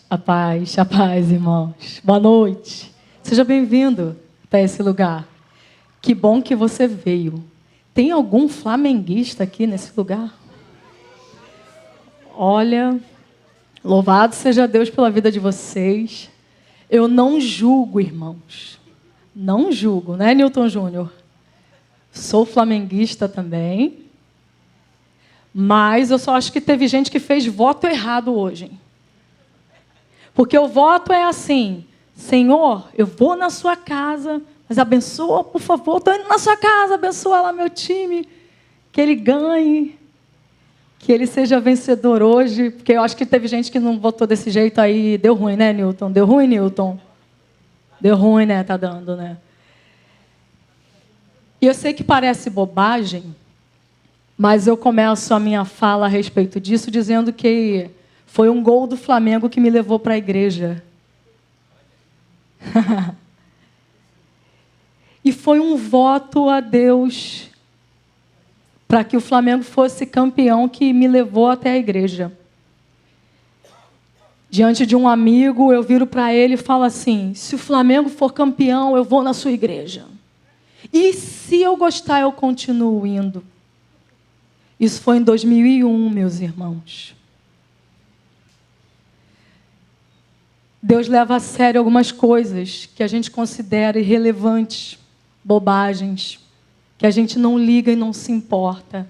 A paz, irmãos. Boa noite. Seja bem-vindo até esse lugar. Que bom que você veio. Tem algum flamenguista aqui nesse lugar? Olha, louvado seja Deus pela vida de vocês. Eu não julgo, irmãos. Não julgo, né, Newton Júnior? Sou flamenguista também. Mas eu só acho que teve gente que fez voto errado hoje. Porque o voto é assim: Senhor, eu vou na sua casa, mas abençoa, por favor, estou indo na sua casa, abençoa lá meu time, que ele ganhe, que ele seja vencedor hoje, porque eu acho que teve gente que não votou desse jeito aí, deu ruim, né, Newton? Deu ruim, Newton? Deu ruim, né? Tá dando, né? E eu sei que parece bobagem, mas eu começo a minha fala a respeito disso dizendo que foi um gol do Flamengo que me levou para a igreja. E foi um voto a Deus para que o Flamengo fosse campeão que me levou até a igreja. Diante de um amigo, eu viro para ele e falo assim: se o Flamengo for campeão, eu vou na sua igreja. E se eu gostar, eu continuo indo. Isso foi em 2001, meus irmãos. Deus leva a sério algumas coisas que a gente considera irrelevantes, bobagens, que a gente não liga e não se importa.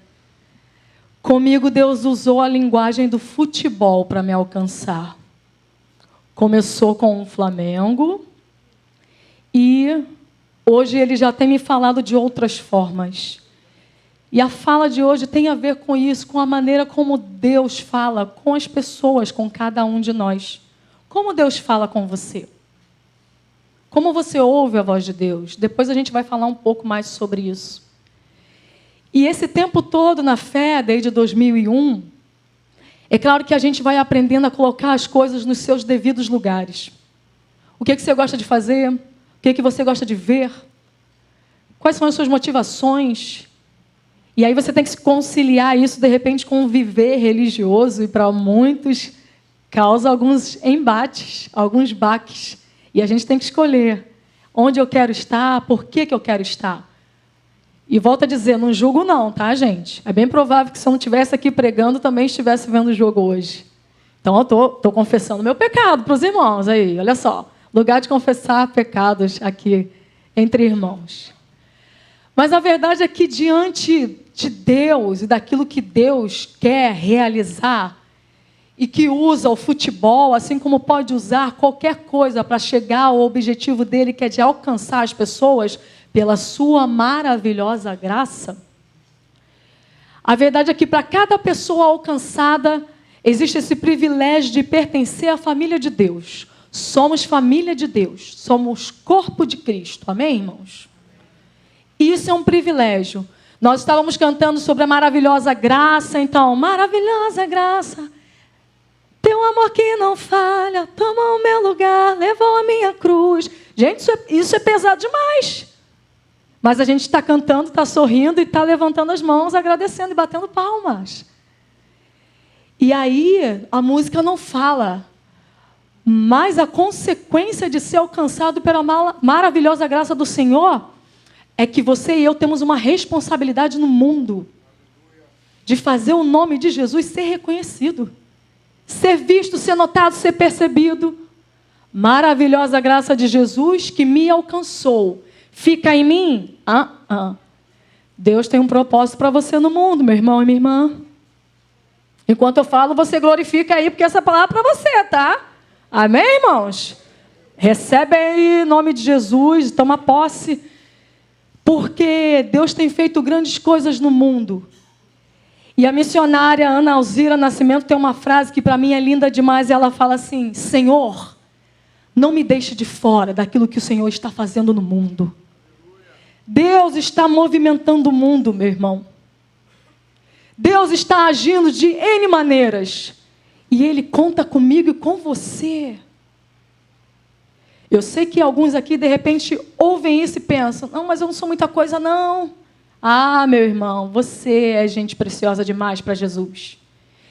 Comigo, Deus usou a linguagem do futebol para me alcançar. Começou com o Flamengo e hoje Ele já tem me falado de outras formas. E a fala de hoje tem a ver com isso, com a maneira como Deus fala com as pessoas, com cada um de nós. Como Deus fala com você? Como você ouve a voz de Deus? Depois a gente vai falar um pouco mais sobre isso. E esse tempo todo na fé, desde 2001, é claro que a gente vai aprendendo a colocar as coisas nos seus devidos lugares. O que você gosta de fazer? O que você gosta de ver? Quais são as suas motivações? E aí você tem que se conciliar isso, de repente, com um viver religioso, e para muitos causa alguns embates, alguns baques. E a gente tem que escolher onde eu quero estar, por que eu quero estar. E volto a dizer, não julgo não, tá, gente? É bem provável que se eu não estivesse aqui pregando, também estivesse vendo o jogo hoje. Então, eu estou confessando meu pecado para os irmãos aí, olha só. Lugar de confessar pecados aqui entre irmãos. Mas a verdade é que diante de Deus e daquilo que Deus quer realizar, e que usa o futebol, assim como pode usar qualquer coisa para chegar ao objetivo dele, que é de alcançar as pessoas pela sua maravilhosa graça. A verdade é que para cada pessoa alcançada, existe esse privilégio de pertencer à família de Deus. Somos família de Deus, somos corpo de Cristo, amém, irmãos? Isso é um privilégio. Nós estávamos cantando sobre a maravilhosa graça, então, maravilhosa graça. Teu amor que não falha, tomou o meu lugar, levou a minha cruz. Gente, isso é pesado demais. Mas a gente está cantando, está sorrindo e está levantando as mãos, agradecendo e batendo palmas. E aí, a música não fala. Mas a consequência de ser alcançado pela maravilhosa graça do Senhor é que você e eu temos uma responsabilidade no mundo de fazer o nome de Jesus ser reconhecido. Ser visto, ser notado, ser percebido. Maravilhosa graça de Jesus que me alcançou. Fica em mim? Deus tem um propósito para você no mundo, meu irmão e minha irmã. Enquanto eu falo, você glorifica aí, porque essa palavra é para você, tá? Amém, irmãos? Recebe aí em nome de Jesus, toma posse. Porque Deus tem feito grandes coisas no mundo. E a missionária Ana Alzira Nascimento tem uma frase que para mim é linda demais. E ela fala assim: Senhor, não me deixe de fora daquilo que o Senhor está fazendo no mundo. Deus está movimentando o mundo, meu irmão. Deus está agindo de N maneiras. E Ele conta comigo e com você. Eu sei que alguns aqui, de repente, ouvem isso e pensam: não, mas eu não sou muita coisa, não. Ah, meu irmão, você é gente preciosa demais para Jesus.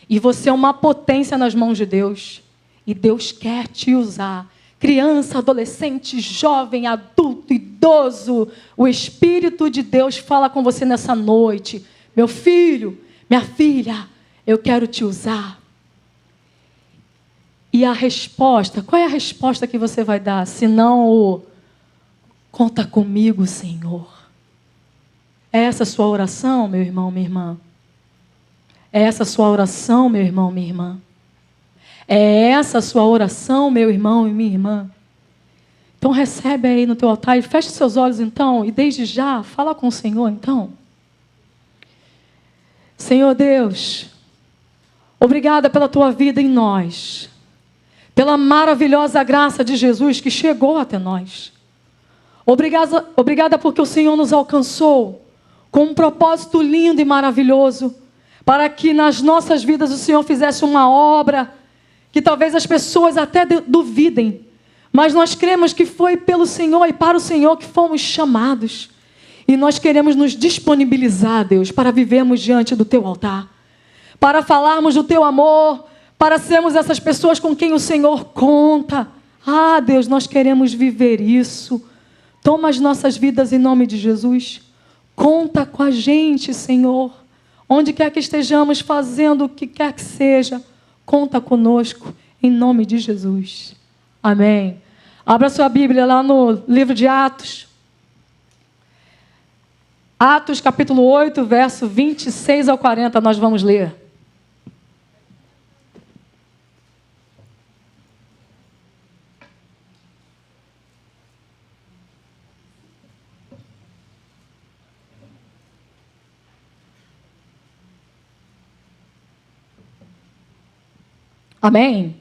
E você é uma potência nas mãos de Deus. E Deus quer te usar. Criança, adolescente, jovem, adulto, idoso. O Espírito de Deus fala com você nessa noite. Meu filho, minha filha, eu quero te usar. E a resposta, qual é a resposta que você vai dar? Se não o conta comigo, Senhor. É essa a sua oração, meu irmão, minha irmã? É essa a sua oração, meu irmão, minha irmã? É essa a sua oração, meu irmão e minha irmã? Então recebe aí no teu altar e feche seus olhos então, e desde já, fala com o Senhor então. Senhor Deus, obrigada pela tua vida em nós, pela maravilhosa graça de Jesus que chegou até nós. Obrigada porque o Senhor nos alcançou com um propósito lindo e maravilhoso, para que nas nossas vidas o Senhor fizesse uma obra que talvez as pessoas até duvidem, mas nós cremos que foi pelo Senhor e para o Senhor que fomos chamados. E nós queremos nos disponibilizar, Deus, para vivermos diante do teu altar, para falarmos do teu amor, para sermos essas pessoas com quem o Senhor conta. Ah, Deus, nós queremos viver isso. Toma as nossas vidas em nome de Jesus. Conta com a gente, Senhor. Onde quer que estejamos fazendo o que quer que seja, conta conosco, em nome de Jesus. Amém. Abra sua Bíblia lá no livro de Atos. Atos, capítulo 8, verso 26 ao 40, nós vamos ler. Amém?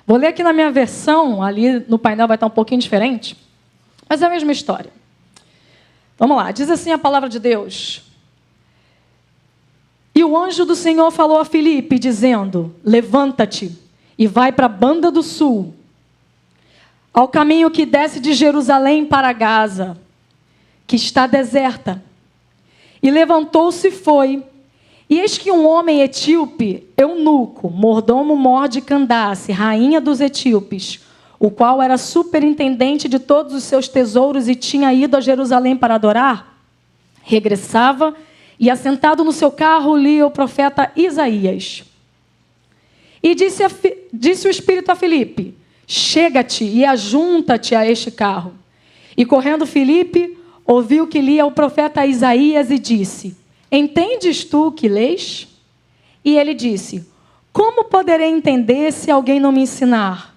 Vou ler aqui na minha versão, ali no painel vai estar um pouquinho diferente, mas é a mesma história. Vamos lá, diz assim a palavra de Deus. E o anjo do Senhor falou a Filipe, dizendo: levanta-te e vai para a banda do sul, ao caminho que desce de Jerusalém para Gaza, que está deserta. E levantou-se e foi. E eis que um homem etíope, eunuco, mordomo mor de Candace, rainha dos etíopes, o qual era superintendente de todos os seus tesouros e tinha ido a Jerusalém para adorar, regressava e, assentado no seu carro, lia o profeta Isaías. E disse o Espírito a Filipe: chega-te e ajunta-te a este carro. E correndo Filipe, ouviu que lia o profeta Isaías e disse: entendes tu o que lês? E ele disse: como poderei entender se alguém não me ensinar?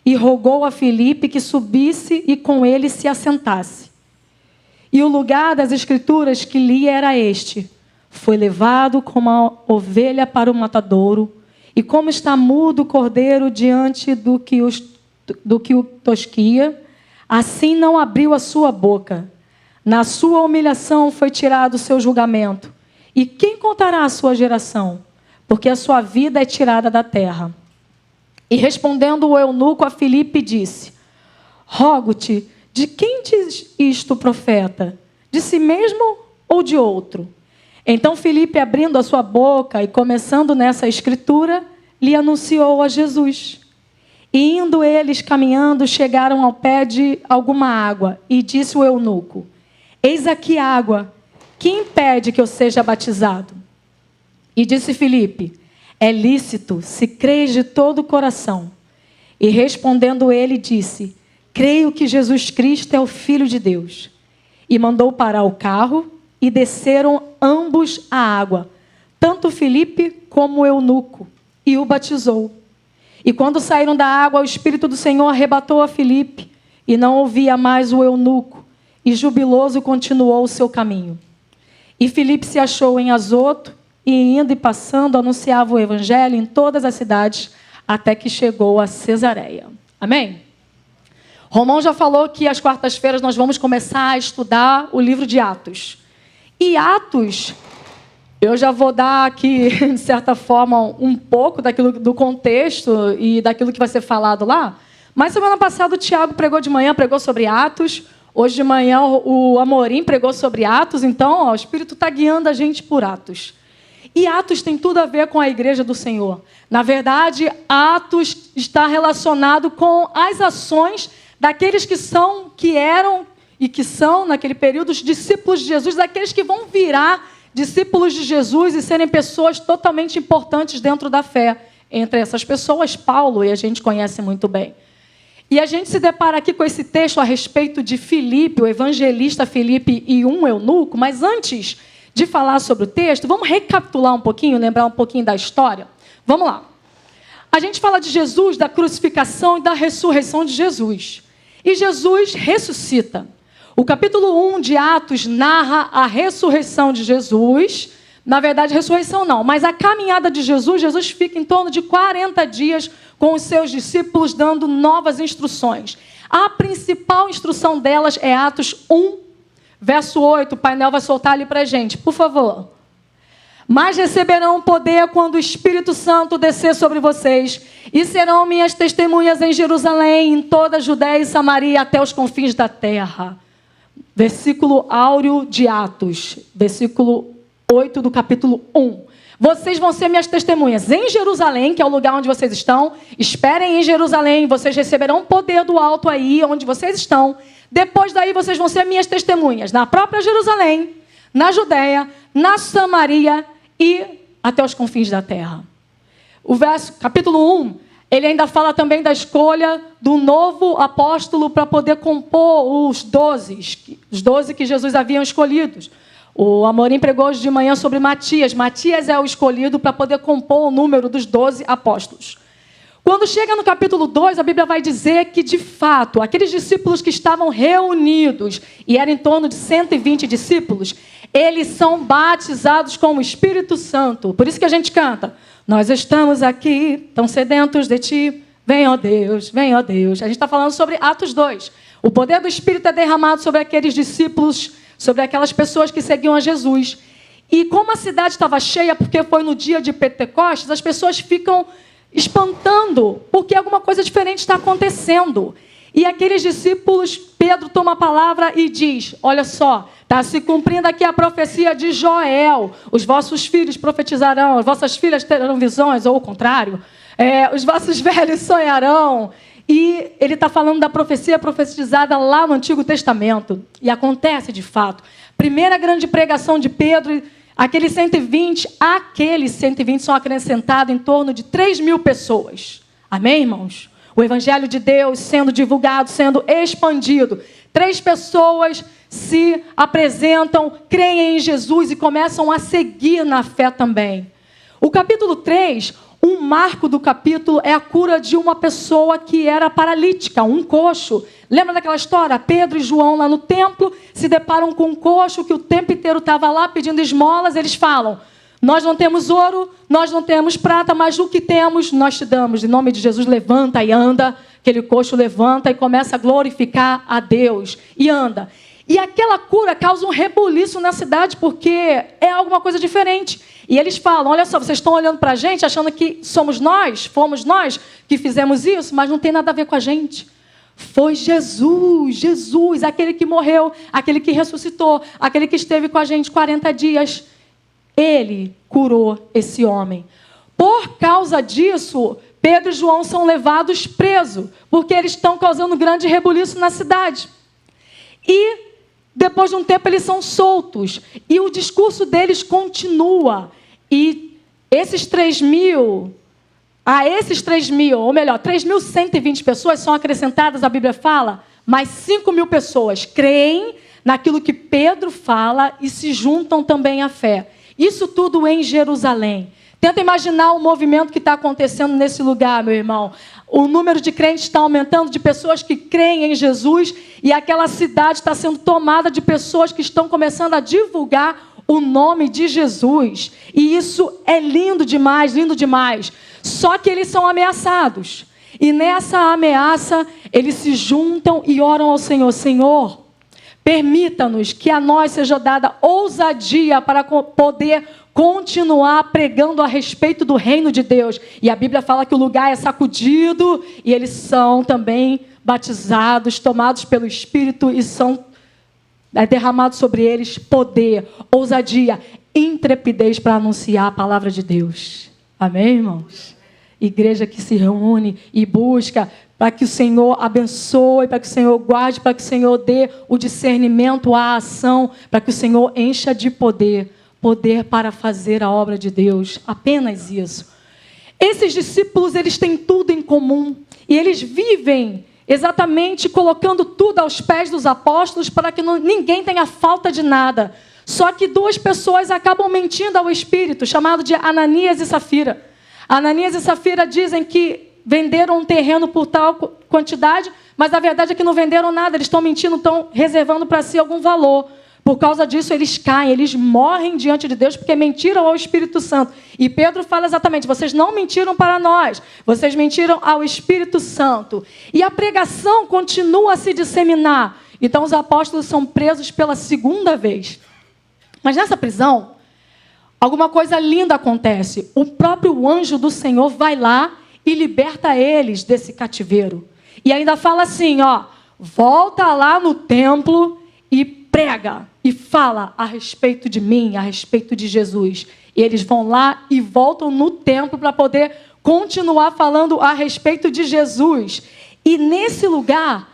E rogou a Filipe que subisse e com ele se assentasse. E o lugar das escrituras que lia era este: foi levado como a ovelha para o matadouro, e como está mudo o cordeiro diante do que o tosquia, assim não abriu a sua boca. Na sua humilhação foi tirado o seu julgamento. E quem contará a sua geração? Porque a sua vida é tirada da terra. E respondendo o eunuco a Filipe, disse: rogo-te, de quem diz isto o profeta? De si mesmo ou de outro? Então Filipe, abrindo a sua boca e começando nessa escritura, lhe anunciou a Jesus. E indo eles caminhando, chegaram ao pé de alguma água. E disse o eunuco: eis aqui água, que impede que eu seja batizado? E disse Filipe: é lícito, se creis de todo o coração. E respondendo ele, disse: creio que Jesus Cristo é o Filho de Deus. E mandou parar o carro, e desceram ambos à água, tanto Filipe como o eunuco, e o batizou. E quando saíram da água, o Espírito do Senhor arrebatou a Filipe, e não ouvia mais o eunuco, e jubiloso continuou o seu caminho. E Filipe se achou em Azoto, e indo e passando, anunciava o evangelho em todas as cidades, até que chegou a Cesareia. Amém? Romão já falou que às quartas-feiras nós vamos começar a estudar o livro de Atos. E Atos, eu já vou dar aqui, de certa forma, um pouco do contexto e daquilo que vai ser falado lá. Mas semana passada o Tiago pregou de manhã, pregou sobre Atos. Hoje de manhã o Amorim pregou sobre Atos. Então, o Espírito está guiando a gente por Atos. E Atos tem tudo a ver com a igreja do Senhor. Na verdade, Atos está relacionado com as ações daqueles que eram e que são, naquele período, os discípulos de Jesus, daqueles que vão virar discípulos de Jesus e serem pessoas totalmente importantes dentro da fé. Entre essas pessoas, Paulo, e a gente conhece muito bem. E a gente se depara aqui com esse texto a respeito de Filipe, o evangelista Filipe e um eunuco, mas antes de falar sobre o texto, vamos recapitular um pouquinho, lembrar um pouquinho da história? Vamos lá. A gente fala de Jesus, da crucificação e da ressurreição de Jesus. E Jesus ressuscita. O capítulo 1 de Atos narra a ressurreição de Jesus. Na verdade, ressurreição não, mas a caminhada de Jesus. Jesus fica em torno de 40 dias com os seus discípulos, dando novas instruções. A principal instrução delas é Atos 1, verso 8, o painel vai soltar ali para a gente, por favor. Mas receberão poder quando o Espírito Santo descer sobre vocês, e serão minhas testemunhas em Jerusalém, em toda a Judéia e Samaria, até os confins da terra. Versículo áureo de Atos, versículo 8 do capítulo 1. Vocês vão ser minhas testemunhas em Jerusalém, que é o lugar onde vocês estão. Esperem em Jerusalém, vocês receberão poder do alto aí, onde vocês estão. Depois daí, vocês vão ser minhas testemunhas na própria Jerusalém, na Judéia, na Samaria e até os confins da terra. O capítulo 1, ele ainda fala também da escolha do novo apóstolo para poder compor os 12 que Jesus havia escolhido. O Amorim pregou hoje de manhã sobre Matias. Matias é o escolhido para poder compor o número dos 12 apóstolos. Quando chega no capítulo 2, a Bíblia vai dizer que, de fato, aqueles discípulos que estavam reunidos, e eram em torno de 120 discípulos, eles são batizados com o Espírito Santo. Por isso que a gente canta: nós estamos aqui, tão sedentos de ti, vem, ó Deus, vem, ó Deus. A gente está falando sobre Atos 2. O poder do Espírito é derramado sobre aqueles discípulos, sobre aquelas pessoas que seguiam a Jesus. E como a cidade estava cheia, porque foi no dia de Pentecostes, as pessoas ficam espantando, porque alguma coisa diferente está acontecendo. E aqueles discípulos, Pedro toma a palavra e diz: olha só, está se cumprindo aqui a profecia de Joel. Os vossos filhos profetizarão, as vossas filhas terão visões, ou o contrário. Os vossos velhos sonharão. E ele está falando da profecia profetizada lá no Antigo Testamento. E acontece de fato. Primeira grande pregação de Pedro, aqueles 120 são acrescentados em torno de 3.000 pessoas. Amém, irmãos? O Evangelho de Deus sendo divulgado, sendo expandido. 3 pessoas se apresentam, creem em Jesus e começam a seguir na fé também. O capítulo 3, um marco do capítulo é a cura de uma pessoa que era paralítica, um coxo. Lembra daquela história? Pedro e João lá no templo se deparam com um coxo que o tempo inteiro estava lá pedindo esmolas. Eles falam: nós não temos ouro, nós não temos prata, mas o que temos nós te damos. Em nome de Jesus, levanta e anda. Aquele coxo levanta e começa a glorificar a Deus e anda. E aquela cura causa um rebuliço na cidade, porque é alguma coisa diferente. E eles falam: olha só, vocês estão olhando para a gente, achando que fomos nós que fizemos isso, mas não tem nada a ver com a gente. Foi Jesus, aquele que morreu, aquele que ressuscitou, aquele que esteve com a gente 40 dias. Ele curou esse homem. Por causa disso, Pedro e João são levados presos, porque eles estão causando grande rebuliço na cidade. E depois de um tempo eles são soltos. E o discurso deles continua. E esses 3.000, ou melhor, 3.120 pessoas são acrescentadas, a Bíblia fala, mas 5.000 pessoas creem naquilo que Pedro fala e se juntam também à fé. Isso tudo em Jerusalém. Tenta imaginar o movimento que está acontecendo nesse lugar, meu irmão. O número de crentes está aumentando, de pessoas que creem em Jesus, e aquela cidade está sendo tomada de pessoas que estão começando a divulgar o nome de Jesus. E isso é lindo demais, lindo demais. Só que eles são ameaçados. E nessa ameaça, eles se juntam e oram ao Senhor: Senhor, permita-nos que a nós seja dada ousadia para poder continuar pregando a respeito do reino de Deus. E a Bíblia fala que o lugar é sacudido e eles são também batizados, tomados pelo Espírito e são derramados sobre eles poder, ousadia. intrepidez para anunciar a palavra de Deus. Amém, irmãos? Igreja que se reúne e busca para que o Senhor abençoe, para que o Senhor guarde, para que o Senhor dê o discernimento, a ação, para que o Senhor encha de poder para fazer a obra de Deus. Apenas isso. Esses discípulos, eles têm tudo em comum e eles vivem exatamente colocando tudo aos pés dos apóstolos para que ninguém tenha falta de nada. Só que duas pessoas acabam mentindo ao Espírito, chamado de Ananias e Safira. Ananias e Safira dizem que venderam um terreno por tal quantidade, mas a verdade é que não venderam nada, eles estão mentindo, estão reservando para si algum valor. Por causa disso, eles caem, eles morrem diante de Deus porque mentiram ao Espírito Santo. E Pedro fala exatamente, vocês não mentiram para nós, vocês mentiram ao Espírito Santo. E a pregação continua a se disseminar. Então, os apóstolos são presos pela segunda vez. Mas nessa prisão, alguma coisa linda acontece. O próprio anjo do Senhor vai lá e liberta eles desse cativeiro. E ainda fala assim, volta lá no templo e prega e fala a respeito de mim, a respeito de Jesus. E eles vão lá e voltam no templo para poder continuar falando a respeito de Jesus. E nesse lugar,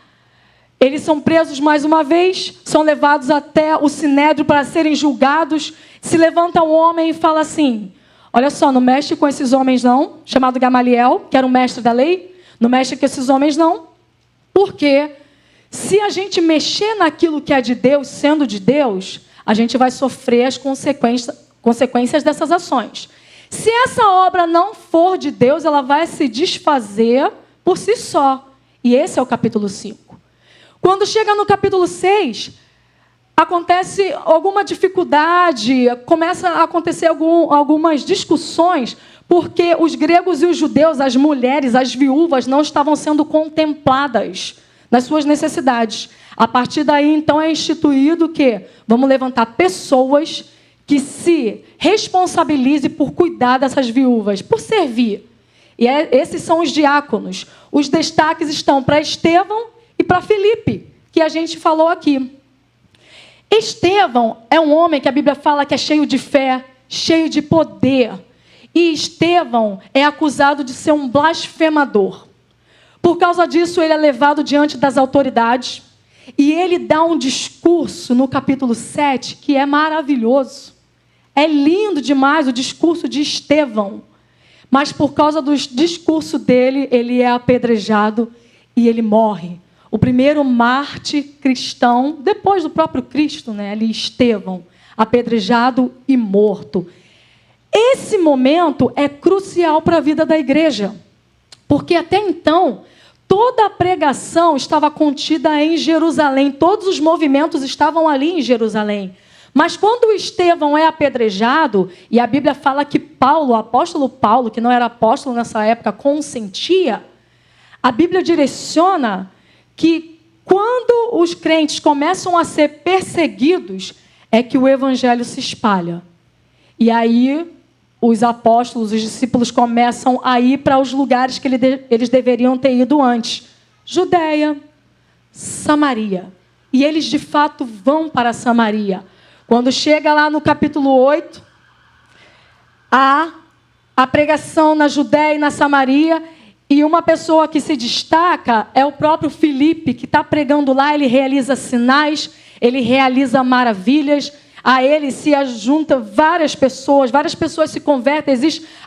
eles são presos mais uma vez, são levados até o Sinédrio para serem julgados. Se levanta um homem e fala assim, olha só, não mexe com esses homens não, chamado Gamaliel, que era um mestre da lei, não mexe com esses homens não, porque se a gente mexer naquilo que é de Deus, sendo de Deus, a gente vai sofrer as consequências dessas ações. Se essa obra não for de Deus, ela vai se desfazer por si só. E esse é o capítulo 5. Quando chega no capítulo 6, acontece alguma dificuldade, começa a acontecer algumas discussões, porque os gregos e os judeus, as mulheres, as viúvas, não estavam sendo contempladas nas suas necessidades. A partir daí, então, é instituído que vamos levantar pessoas que se responsabilizem por cuidar dessas viúvas, por servir. E esses são os diáconos. Os destaques estão para Estevão e para Filipe, que a gente falou aqui. Estevão é um homem que a Bíblia fala que é cheio de fé, cheio de poder. E Estevão é acusado de ser um blasfemador. Por causa disso, ele é levado diante das autoridades e ele dá um discurso no capítulo 7 que é maravilhoso. É lindo demais o discurso de Estevão. Mas por causa do discurso dele, ele é apedrejado e ele morre. O primeiro mártir cristão, depois do próprio Cristo, ali Estevão, apedrejado e morto. Esse momento é crucial para a vida da igreja, porque até então toda a pregação estava contida em Jerusalém, todos os movimentos estavam ali em Jerusalém. Mas quando Estevão é apedrejado, e a Bíblia fala que Paulo, o apóstolo Paulo, que não era apóstolo nessa época, consentia, a Bíblia direciona que quando os crentes começam a ser perseguidos, é que o evangelho se espalha. E aí os apóstolos, os discípulos começam a ir para os lugares que eles deveriam ter ido antes. Judeia, Samaria. E eles, de fato, vão para Samaria. Quando chega lá no capítulo 8, a pregação na Judeia e na Samaria, e uma pessoa que se destaca é o próprio Filipe, que está pregando lá, ele realiza sinais, ele realiza maravilhas. A ele se ajunta várias pessoas se convertem.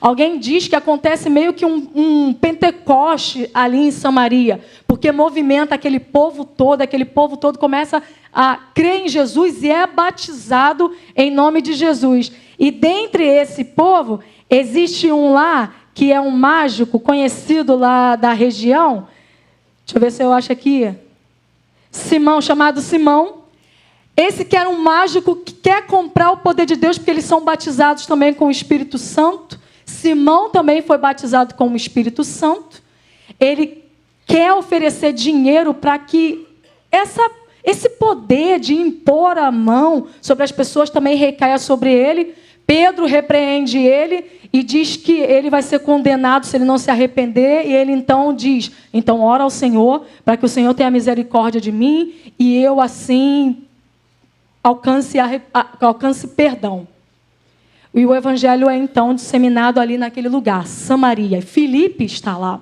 Alguém diz que acontece meio que um Pentecoste ali em Samaria, porque movimenta aquele povo todo começa a crer em Jesus e é batizado em nome de Jesus. E dentre esse povo, existe um lá, que é um mágico conhecido lá da região. Deixa eu ver se eu acho aqui. Simão, chamado Simão. Esse que era um mágico que quer comprar o poder de Deus, porque eles são batizados também com o Espírito Santo. Simão também foi batizado com o Espírito Santo. Ele quer oferecer dinheiro para que esse poder de impor a mão sobre as pessoas também recaia sobre ele. Pedro repreende ele e diz que ele vai ser condenado se ele não se arrepender. E ele então diz, então ora ao Senhor para que o Senhor tenha misericórdia de mim e eu assim alcance perdão. E o evangelho é então disseminado ali naquele lugar, Samaria. Filipe está lá.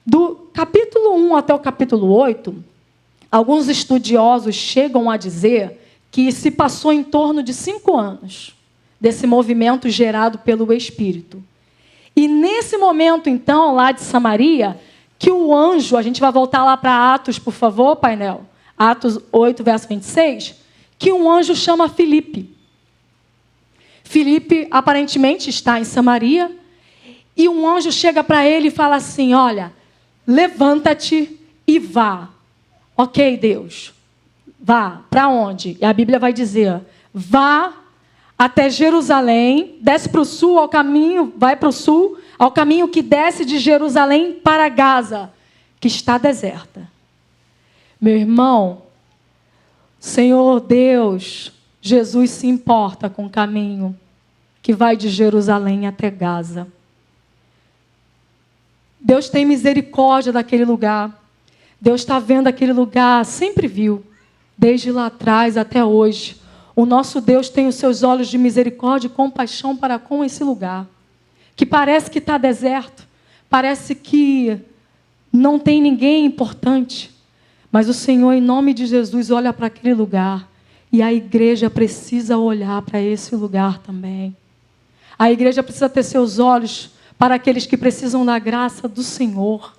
Do capítulo 1 até o capítulo 8, alguns estudiosos chegam a dizer que se passou em torno de 5 anos desse movimento gerado pelo Espírito. E nesse momento, então, lá de Samaria, que o anjo, a gente vai voltar lá para Atos, por favor, painel, Atos 8, verso 26, que um anjo chama Filipe. Filipe, aparentemente, está em Samaria, e um anjo chega para ele e fala assim, olha, levanta-te e vá. Ok, Deus, vá. Para onde? E a Bíblia vai dizer, vá até Jerusalém, desce para o sul, ao caminho, vai para o sul, ao caminho que desce de Jerusalém para Gaza, que está deserta. Meu irmão, Senhor Deus, Jesus se importa com o caminho que vai de Jerusalém até Gaza. Deus tem misericórdia daquele lugar. Deus está vendo aquele lugar, sempre viu, desde lá atrás até hoje. O nosso Deus tem os seus olhos de misericórdia e compaixão para com esse lugar, que parece que está deserto, parece que não tem ninguém importante, mas o Senhor, em nome de Jesus, olha para aquele lugar, e a igreja precisa olhar para esse lugar também. A igreja precisa ter seus olhos para aqueles que precisam da graça do Senhor,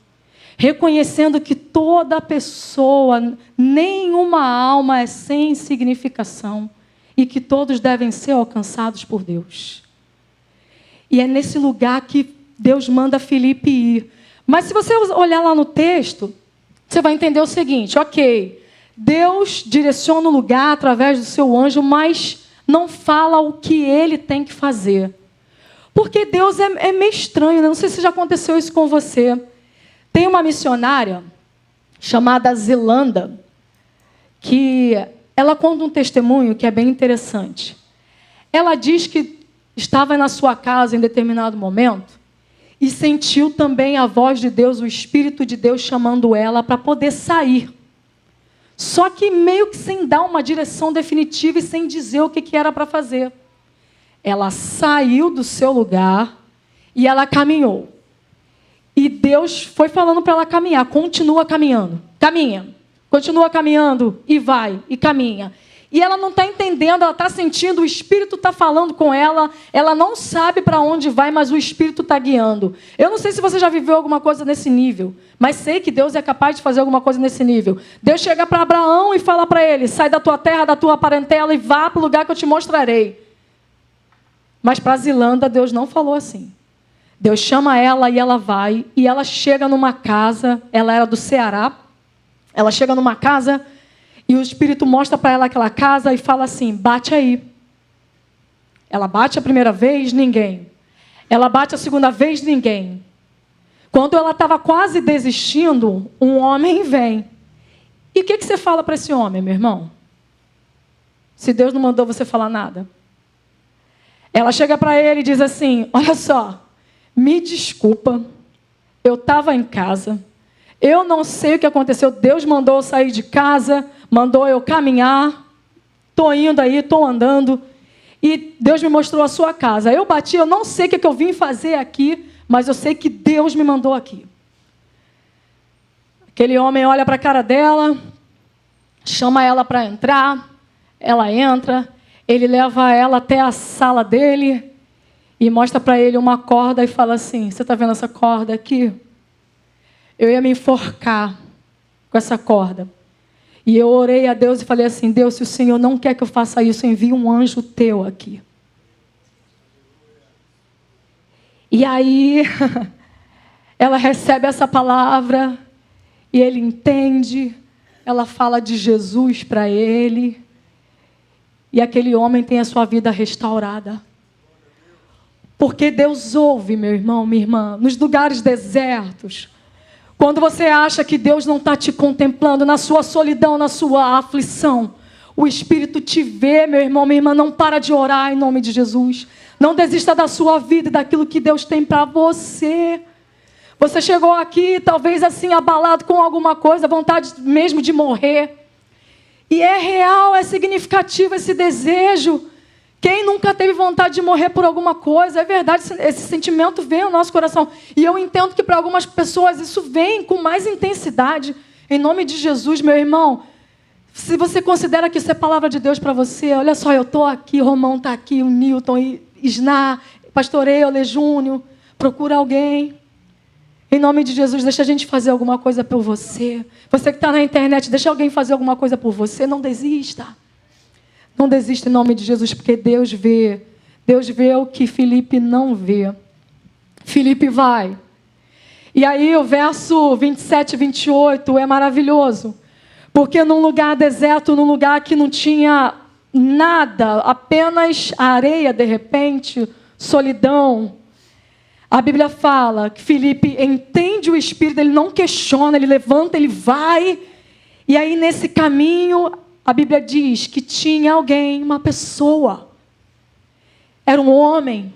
reconhecendo que toda pessoa, nenhuma alma é sem significação, e que todos devem ser alcançados por Deus. E é nesse lugar que Deus manda Filipe ir. Mas se você olhar lá no texto, você vai entender o seguinte, ok, Deus direciona o lugar através do seu anjo, mas não fala o que ele tem que fazer. Porque Deus é meio estranho, né? Não sei se já aconteceu isso com você. Tem uma missionária chamada Zilanda, que ela conta um testemunho que é bem interessante. Ela diz que estava na sua casa em determinado momento e sentiu também a voz de Deus, o Espírito de Deus chamando ela para poder sair. Só que meio que sem dar uma direção definitiva e sem dizer o que era para fazer. Ela saiu do seu lugar e ela caminhou. E Deus foi falando para ela caminhar, continua caminhando, caminha. Continua caminhando e vai, e caminha. E ela não está entendendo, ela está sentindo, o Espírito está falando com ela, ela não sabe para onde vai, mas o Espírito está guiando. Eu não sei se você já viveu alguma coisa nesse nível, mas sei que Deus é capaz de fazer alguma coisa nesse nível. Deus chega para Abraão e fala para ele, sai da tua terra, da tua parentela e vá para o lugar que eu te mostrarei. Mas para Zilanda, Deus não falou assim. Deus chama ela e ela vai, e ela chega numa casa, ela era do Ceará, ela chega numa casa e o Espírito mostra para ela aquela casa e fala assim, bate aí. Ela bate a primeira vez, ninguém. Ela bate a segunda vez, ninguém. Quando ela estava quase desistindo, um homem vem. E o que você fala para esse homem, meu irmão? Se Deus não mandou você falar nada. Ela chega para ele e diz assim, olha só, me desculpa, eu estava em casa. Eu não sei o que aconteceu. Deus mandou eu sair de casa, mandou eu caminhar. Estou indo aí, estou andando. E Deus me mostrou a sua casa. Eu bati, eu não sei o que eu vim fazer aqui, mas eu sei que Deus me mandou aqui. Aquele homem olha para a cara dela, chama ela para entrar. Ela entra, ele leva ela até a sala dele e mostra para ele uma corda e fala assim, você está vendo essa corda aqui? Eu ia me enforcar com essa corda. E eu orei a Deus e falei assim, Deus, se o Senhor não quer que eu faça isso, envie um anjo teu aqui. E aí, ela recebe essa palavra, e ele entende, ela fala de Jesus para ele, e aquele homem tem a sua vida restaurada. Porque Deus ouve, meu irmão, minha irmã, nos lugares desertos, quando você acha que Deus não está te contemplando, na sua solidão, na sua aflição, o Espírito te vê, meu irmão, minha irmã, não para de orar em nome de Jesus. Não desista da sua vida e daquilo que Deus tem para você. Você chegou aqui, talvez assim, abalado com alguma coisa, vontade mesmo de morrer. E é real, é significativo esse desejo Quem nunca teve vontade de morrer por alguma coisa? É verdade, esse sentimento vem ao nosso coração. E eu entendo que para algumas pessoas isso vem com mais intensidade. Em nome de Jesus, meu irmão, se você considera que isso é palavra de Deus para você, olha só, eu estou aqui, o Romão está aqui, o Newton, Isná, Pastor Euler, Júnior, procura alguém. Em nome de Jesus, deixa a gente fazer alguma coisa por você. Você que está na internet, deixa alguém fazer alguma coisa por você. Não desista. Não desista em nome de Jesus, porque Deus vê. Deus vê o que Filipe não vê. Filipe vai. E aí o verso 27 e 28 é maravilhoso. Porque num lugar deserto, num lugar que não tinha nada, apenas a areia, de repente, solidão. A Bíblia fala que Filipe entende o Espírito, ele não questiona, ele levanta, ele vai. E aí nesse caminho, a Bíblia diz que tinha alguém, uma pessoa. Era um homem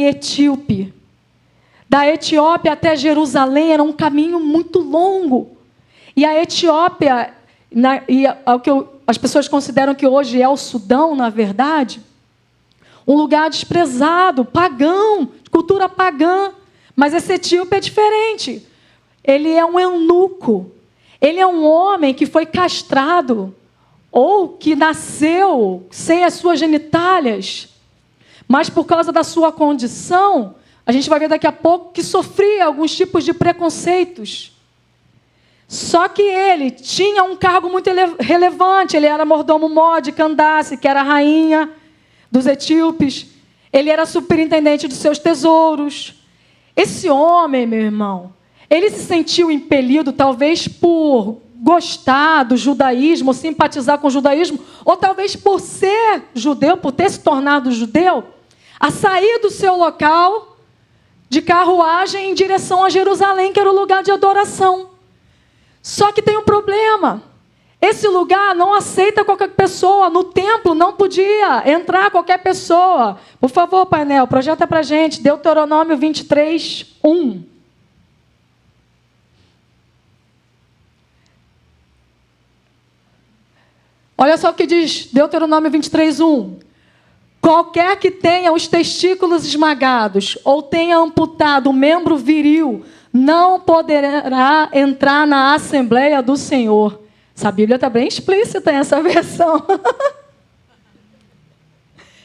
etíope. Da Etiópia até Jerusalém era um caminho muito longo. E a Etiópia, as pessoas consideram que hoje é o Sudão, na verdade, um lugar desprezado, pagão, de cultura pagã. Mas esse etíope é diferente. Ele é um eunuco. Ele é um homem que foi castrado ou que nasceu sem as suas genitálias. Mas por causa da sua condição, a gente vai ver daqui a pouco que sofria alguns tipos de preconceitos. Só que ele tinha um cargo muito relevante. Ele era mordomo mó de Candace, que era a rainha dos etíopes. Ele era superintendente dos seus tesouros. Esse homem, meu irmão, ele se sentiu impelido, talvez por gostar do judaísmo, simpatizar com o judaísmo, ou talvez por ser judeu, por ter se tornado judeu, a sair do seu local de carruagem em direção a Jerusalém, que era o lugar de adoração. Só que tem um problema. Esse lugar não aceita qualquer pessoa. No templo não podia entrar qualquer pessoa. Por favor, painel, projeta para a gente. Deuteronômio 23, 1. Olha só o que diz Deuteronômio 23, 1. Qualquer que tenha os testículos esmagados ou tenha amputado o membro viril, não poderá entrar na Assembleia do Senhor. Essa Bíblia está bem explícita nessa versão.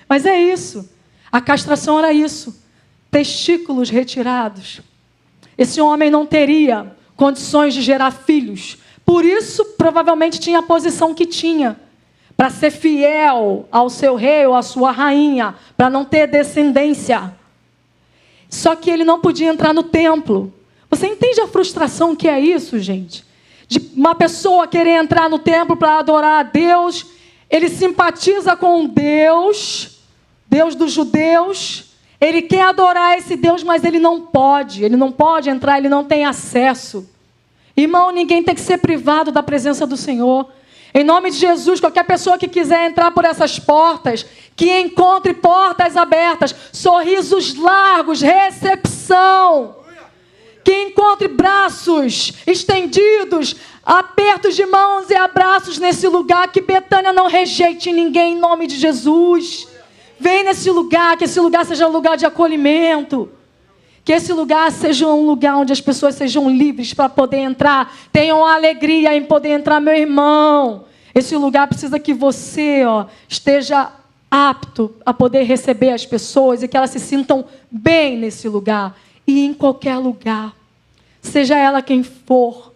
Mas é isso. A castração era isso. Testículos retirados. Esse homem não teria condições de gerar filhos. Por isso, provavelmente, tinha a posição que tinha. Para ser fiel ao seu rei ou à sua rainha. Para não ter descendência. Só que ele não podia entrar no templo. Você entende a frustração que é isso, gente? De uma pessoa querer entrar no templo para adorar a Deus, ele simpatiza com Deus, Deus dos judeus, ele quer adorar esse Deus, mas ele não pode entrar, ele não tem acesso. Irmão, ninguém tem que ser privado da presença do Senhor. Em nome de Jesus, qualquer pessoa que quiser entrar por essas portas, que encontre portas abertas, sorrisos largos, recepção. Que encontre braços estendidos, apertos de mãos e abraços nesse lugar. Que Betânia não rejeite ninguém em nome de Jesus. Vem nesse lugar, que esse lugar seja um lugar de acolhimento. Que esse lugar seja um lugar onde as pessoas sejam livres para poder entrar. Tenham alegria em poder entrar, meu irmão. Esse lugar precisa que você esteja apto a poder receber as pessoas e que elas se sintam bem nesse lugar. E em qualquer lugar, seja ela quem for,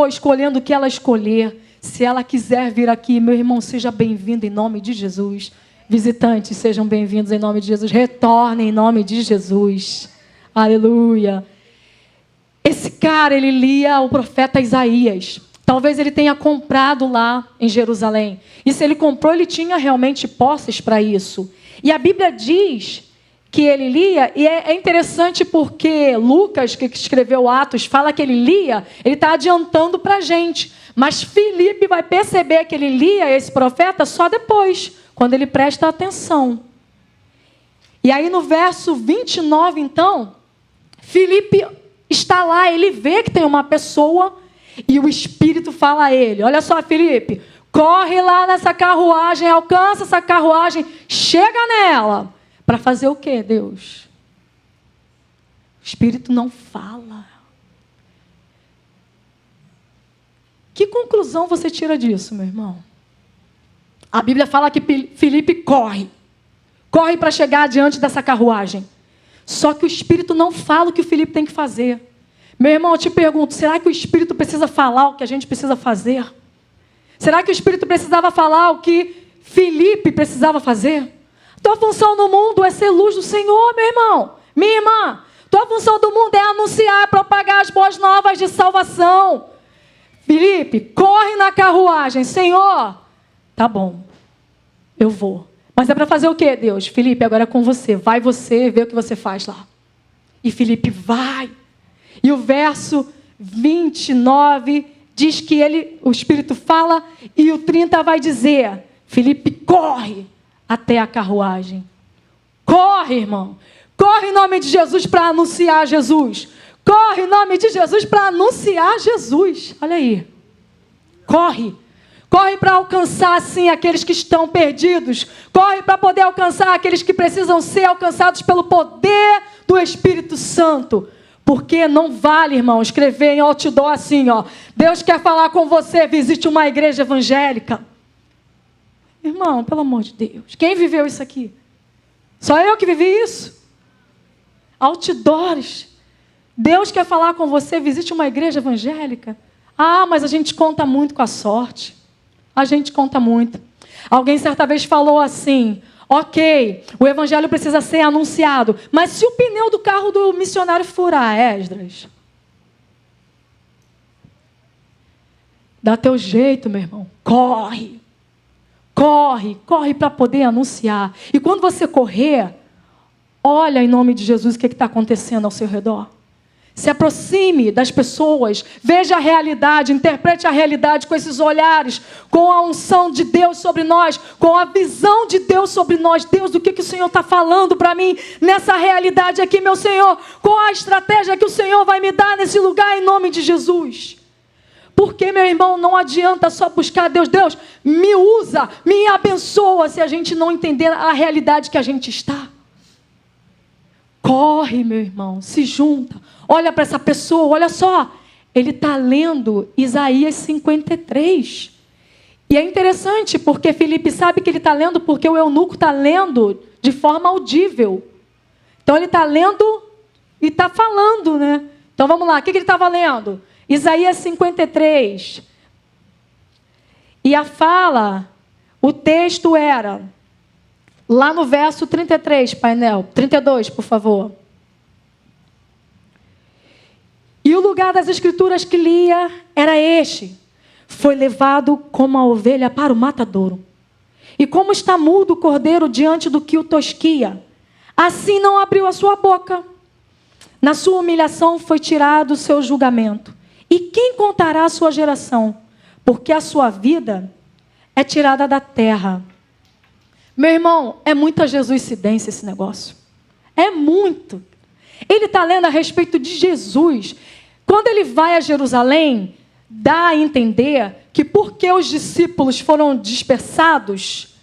escolhendo o que ela escolher, se ela quiser vir aqui, meu irmão, seja bem-vindo em nome de Jesus. Visitantes, sejam bem-vindos em nome de Jesus. Retornem em nome de Jesus. Aleluia. Esse cara, ele lia o profeta Isaías. Talvez ele tenha comprado lá em Jerusalém. E se ele comprou, ele tinha realmente posses para isso. E a Bíblia diz que ele lia, e é interessante porque Lucas, que escreveu Atos, fala que ele lia, ele está adiantando para a gente. Mas Filipe vai perceber que ele lia esse profeta só depois, quando ele presta atenção. E aí no verso 29, então, Filipe está lá, ele vê que tem uma pessoa, e o Espírito fala a ele, olha só, Filipe, corre lá nessa carruagem, alcança essa carruagem, chega nela. Para fazer o quê, Deus? O Espírito não fala. Que conclusão você tira disso, meu irmão? A Bíblia fala que Filipe corre. Corre para chegar diante dessa carruagem. Só que o Espírito não fala o que o Filipe tem que fazer. Meu irmão, eu te pergunto, será que o Espírito precisa falar o que a gente precisa fazer? Será que o Espírito precisava falar o que Filipe precisava fazer? Tua função no mundo é ser luz do Senhor, meu irmão. Minha irmã, tua função do mundo é anunciar, propagar as boas novas de salvação. Filipe, corre na carruagem. Senhor, tá bom, eu vou. Mas é para fazer o quê, Deus? Filipe, agora é com você. Vai você ver o que você faz lá. E Filipe vai. E o verso 29 diz que o Espírito fala e o 30 vai dizer, Filipe corre até a carruagem. Corre, irmão. Corre em nome de Jesus para anunciar Jesus. Corre em nome de Jesus para anunciar Jesus. Olha aí. Corre. Corre para alcançar, sim, aqueles que estão perdidos. Corre para poder alcançar aqueles que precisam ser alcançados pelo poder do Espírito Santo. Porque não vale, irmão, escrever em outdoor assim, ó. Deus quer falar com você, visite uma igreja evangélica. Irmão, pelo amor de Deus. Quem viveu isso aqui? Só eu que vivi isso? Outdoors. Deus quer falar com você, visite uma igreja evangélica. Ah, mas a gente conta muito com a sorte. A gente conta muito. Alguém certa vez falou assim, ok, o evangelho precisa ser anunciado, mas se o pneu do carro do missionário furar, Esdras? Dá teu jeito, meu irmão. Corre. Corre, corre para poder anunciar. E quando você correr, olha em nome de Jesus o que está acontecendo ao seu redor. Se aproxime das pessoas, veja a realidade, interprete a realidade com esses olhares, com a unção de Deus sobre nós, com a visão de Deus sobre nós. Deus, o que o Senhor está falando para mim nessa realidade aqui, meu Senhor? Qual a estratégia que o Senhor vai me dar nesse lugar em nome de Jesus? Porque, meu irmão, não adianta só buscar Deus. Deus, me usa, me abençoa, se a gente não entender a realidade que a gente está. Corre, meu irmão, se junta. Olha para essa pessoa, olha só. Ele está lendo Isaías 53. E é interessante, porque Filipe sabe que ele está lendo, porque o eunuco está lendo de forma audível. Então ele está lendo e está falando, né? Então vamos lá, o que ele estava lendo? Isaías 53. E a fala, o texto era, lá no verso 33, painel, 32, por favor. E o lugar das escrituras que lia era este. Foi levado como a ovelha para o matadouro. E como está mudo o cordeiro diante do que o tosquia, assim não abriu a sua boca. Na sua humilhação foi tirado o seu julgamento. E quem contará a sua geração? Porque a sua vida é tirada da terra. Meu irmão, é muita jesuicidência esse negócio. É muito. Ele está lendo a respeito de Jesus. Quando ele vai a Jerusalém, dá a entender que porque os discípulos foram dispersados,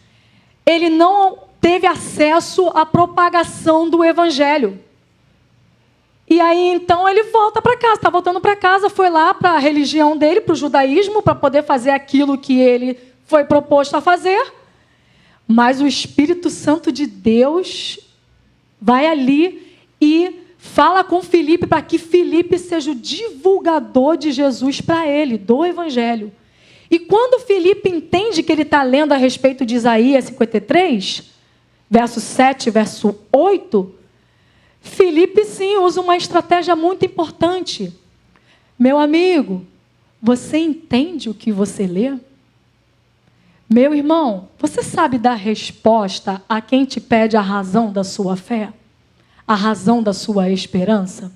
ele não teve acesso à propagação do evangelho. E aí, então, ele volta para casa, está voltando para casa, foi lá para a religião dele, para o judaísmo, para poder fazer aquilo que ele foi proposto a fazer. Mas o Espírito Santo de Deus vai ali e fala com Filipe para que Filipe seja o divulgador de Jesus para ele, do Evangelho. E quando Filipe entende que ele está lendo a respeito de Isaías 53, verso 7, verso 8, Filipe, sim, usa uma estratégia muito importante. Meu amigo, você entende o que você lê? Meu irmão, você sabe dar resposta a quem te pede a razão da sua fé? A razão da sua esperança?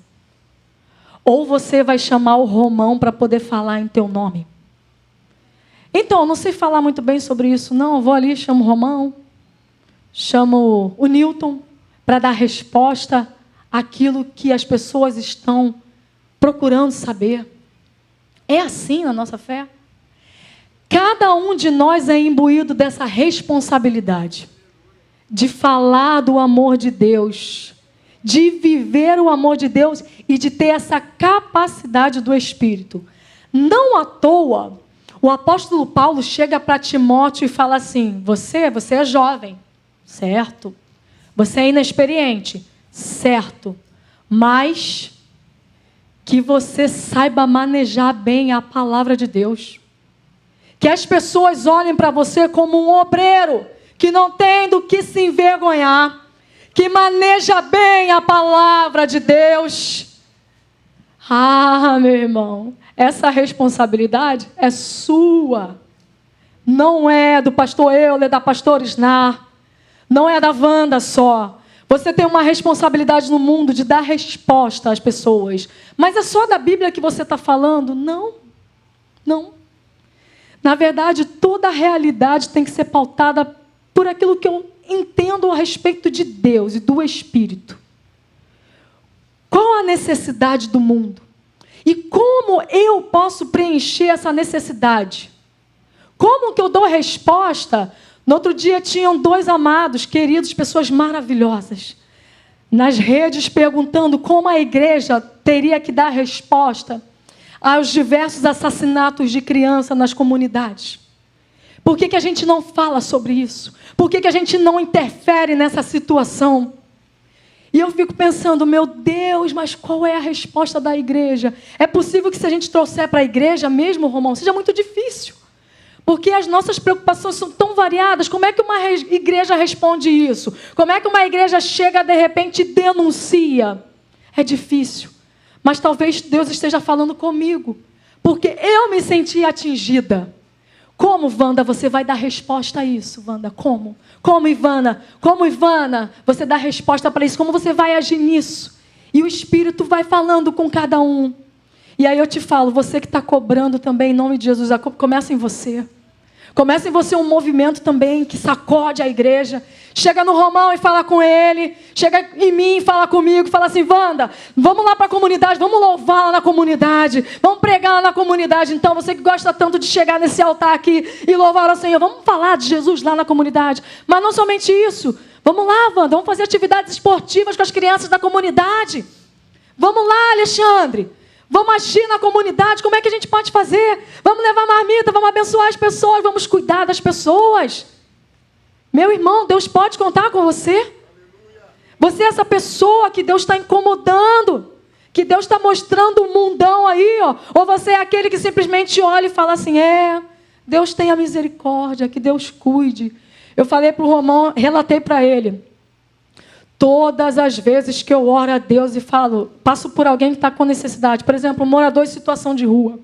Ou você vai chamar o Romão para poder falar em teu nome? Então, eu não sei falar muito bem sobre isso, não. Eu vou ali, chamo o Romão, chamo o Newton, para dar resposta àquilo que as pessoas estão procurando saber. É assim na nossa fé? cada um de nós é imbuído dessa responsabilidade de falar do amor de Deus, de viver o amor de Deus e de ter essa capacidade do Espírito. Não à toa, o apóstolo Paulo chega para Timóteo e fala assim: você é jovem, certo? Você é inexperiente, certo? Mas que você saiba manejar bem a palavra de Deus. Que as pessoas olhem para você como um obreiro que não tem do que se envergonhar, que maneja bem a palavra de Deus. Ah, meu irmão, essa responsabilidade é sua. Não é do pastor Euler, da pastora Isnar, não é da Wanda só. Você tem uma responsabilidade no mundo de dar resposta às pessoas. Mas é só da Bíblia que você está falando? Não, não. Na verdade, toda a realidade tem que ser pautada por aquilo que eu entendo a respeito de Deus e do Espírito. Qual a necessidade do mundo? E como eu posso preencher essa necessidade? Como que eu dou resposta? No outro dia tinham 2 amados, queridos, pessoas maravilhosas, nas redes perguntando como a igreja teria que dar resposta aos diversos assassinatos de criança nas comunidades. Por que a gente não fala sobre isso? Por que a gente não interfere nessa situação? E eu fico pensando, meu Deus, mas qual é a resposta da igreja? É possível que se a gente trouxer para a igreja mesmo, Romão, seja muito difícil. Porque as nossas preocupações são tão variadas. Como é que uma igreja responde isso? Como é que uma igreja chega, de repente, e denuncia? É difícil. Mas talvez Deus esteja falando comigo. Porque eu me senti atingida. Como, Wanda, você vai dar resposta a isso, Wanda? Como? Como, Ivana? Como, Ivana, você dá resposta para isso? Como você vai agir nisso? E o Espírito vai falando com cada um. E aí eu te falo, você que está cobrando também, em nome de Jesus, começa em você. Começa em você um movimento também que sacode a igreja. Chega no Romão e fala com ele. Chega em mim e fala comigo. Fala assim, Wanda, vamos lá para a comunidade. Vamos louvar lá na comunidade. Vamos pregar lá na comunidade. Então, você que gosta tanto de chegar nesse altar aqui e louvar ao Senhor. Vamos falar de Jesus lá na comunidade. Mas não somente isso. Vamos lá, Wanda. Vamos fazer atividades esportivas com as crianças da comunidade. Vamos lá, Alexandre. Vamos agir na comunidade, como é que a gente pode fazer? Vamos levar marmita, vamos abençoar as pessoas, vamos cuidar das pessoas. Meu irmão, Deus pode contar com você. Você é essa pessoa que Deus está incomodando, que Deus está mostrando um mundão aí, ó. Ou você é aquele que simplesmente olha e fala assim, Deus tenha misericórdia, que Deus cuide. Eu falei para o Romão, relatei para ele. Todas as vezes que eu oro a Deus e falo, passo por alguém que está com necessidade, por exemplo, um morador em situação de rua,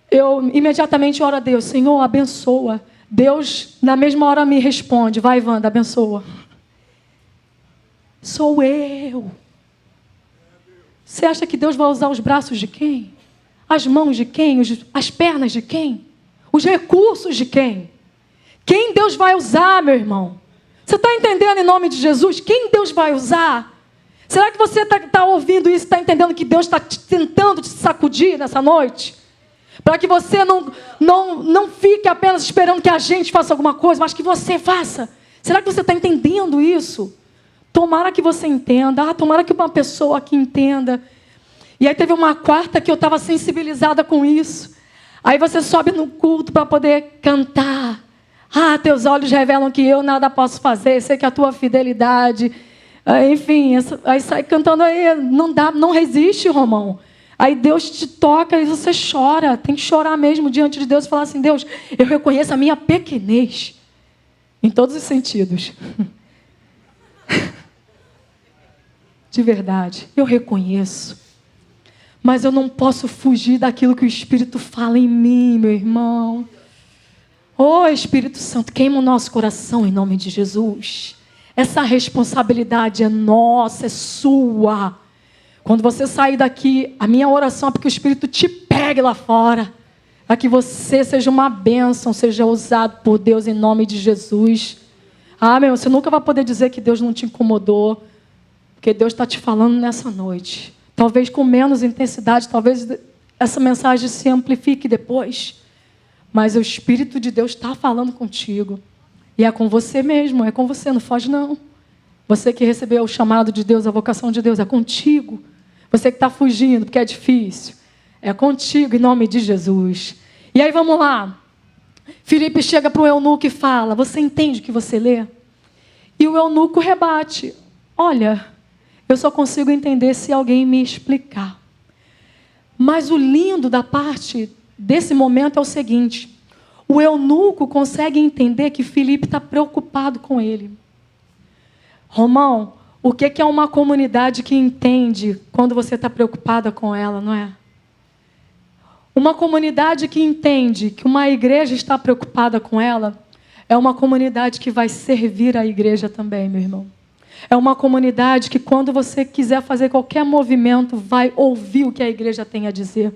eu imediatamente oro a Deus, Senhor, abençoa. Deus, na mesma hora, me responde, vai, Wanda, abençoa. Sou eu. Você acha que Deus vai usar os braços de quem? As mãos de quem? As pernas de quem? Os recursos de quem? Quem Deus vai usar, meu irmão? Você está entendendo em nome de Jesus? Quem Deus vai usar? Será que você está ouvindo isso, está entendendo que Deus está tentando te sacudir nessa noite? Para que você não fique apenas esperando que a gente faça alguma coisa, mas que você faça. Será que você está entendendo isso? Tomara que você entenda. Tomara que uma pessoa aqui entenda. E aí teve uma quarta que eu estava sensibilizada com isso. Aí você sobe no culto para poder cantar. Teus olhos revelam que eu nada posso fazer, sei que a tua fidelidade... Enfim, aí sai cantando aí, não resiste, Romão. Aí Deus te toca e você chora, tem que chorar mesmo diante de Deus e falar assim, Deus, eu reconheço a minha pequenez, em todos os sentidos. De verdade, eu reconheço. Mas eu não posso fugir daquilo que o Espírito fala em mim, meu irmão. Espírito Santo, queima o nosso coração em nome de Jesus. Essa responsabilidade é nossa, é sua. Quando você sair daqui, a minha oração é para que o Espírito te pegue lá fora. Para que você seja uma bênção, seja usado por Deus em nome de Jesus. Meu, você nunca vai poder dizer que Deus não te incomodou. Porque Deus está te falando nessa noite. Talvez com menos intensidade, talvez essa mensagem se amplifique depois. mas o Espírito de Deus está falando contigo. E é com você mesmo, é com você, não foge não. Você que recebeu o chamado de Deus, a vocação de Deus, é contigo. Você que está fugindo porque é difícil, é contigo em nome de Jesus. E aí vamos lá. Filipe chega para o eunuco e fala, você entende o que você lê? E o eunuco rebate, olha, eu só consigo entender se alguém me explicar. Mas o lindo da parte desse momento é o seguinte, o eunuco consegue entender que Filipe está preocupado com ele. Romão, o que é uma comunidade que entende quando você está preocupada com ela, não é? Uma comunidade que entende que uma igreja está preocupada com ela, é uma comunidade que vai servir a igreja também, meu irmão. É uma comunidade que quando você quiser fazer qualquer movimento, vai ouvir o que a igreja tem a dizer.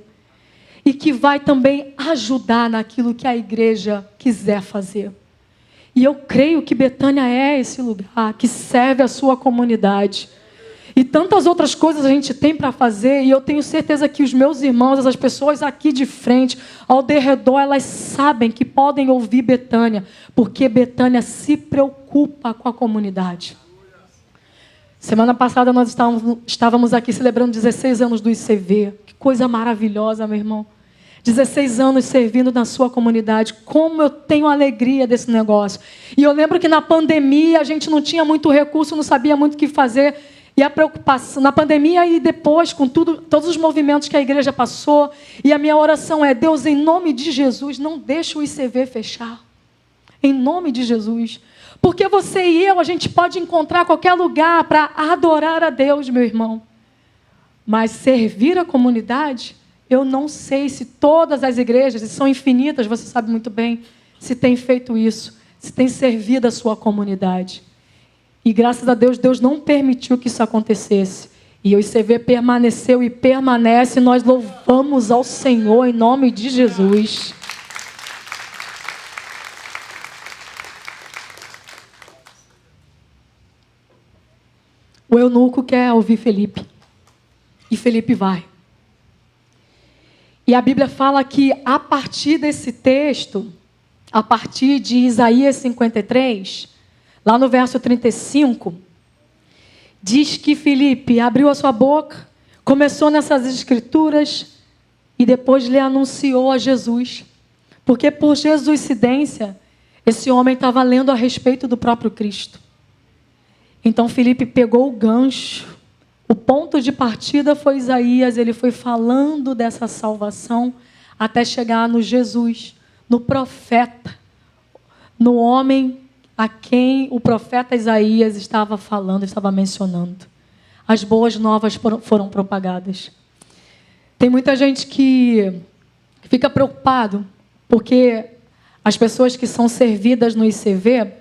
E que vai também ajudar naquilo que a igreja quiser fazer. E eu creio que Betânia é esse lugar que serve a sua comunidade. E tantas outras coisas a gente tem para fazer, e eu tenho certeza que os meus irmãos, as pessoas aqui de frente, ao derredor, elas sabem que podem ouvir Betânia, porque Betânia se preocupa com a comunidade. Semana passada nós estávamos aqui celebrando 16 anos do ICV. Que coisa maravilhosa, meu irmão. 16 anos servindo na sua comunidade. Como eu tenho alegria desse negócio. E eu lembro que na pandemia a gente não tinha muito recurso, não sabia muito o que fazer. E a preocupação na pandemia e depois, com todos os movimentos que a igreja passou. E a minha oração é, Deus, em nome de Jesus, não deixe o ICV fechar. Em nome de Jesus. Porque você e eu, a gente pode encontrar qualquer lugar para adorar a Deus, meu irmão. Mas servir a comunidade, eu não sei se todas as igrejas, e são infinitas, você sabe muito bem, se tem feito isso, se tem servido a sua comunidade. E graças a Deus, Deus não permitiu que isso acontecesse. E o ICV permaneceu e permanece. Nós louvamos ao Senhor em nome de Jesus. O eunuco quer ouvir Filipe. E Filipe vai. E a Bíblia fala que a partir desse texto, a partir de Isaías 53... lá no verso 35, diz que Filipe abriu a sua boca, começou nessas escrituras e depois lhe anunciou a Jesus. Porque por jesuicidência, esse homem estava lendo a respeito do próprio Cristo. Então Filipe pegou o gancho, o ponto de partida foi Isaías, ele foi falando dessa salvação até chegar no Jesus, no profeta, no homem a quem o profeta Isaías estava falando, estava mencionando. As boas novas foram propagadas. Tem muita gente que fica preocupado, porque as pessoas que são servidas no ICV,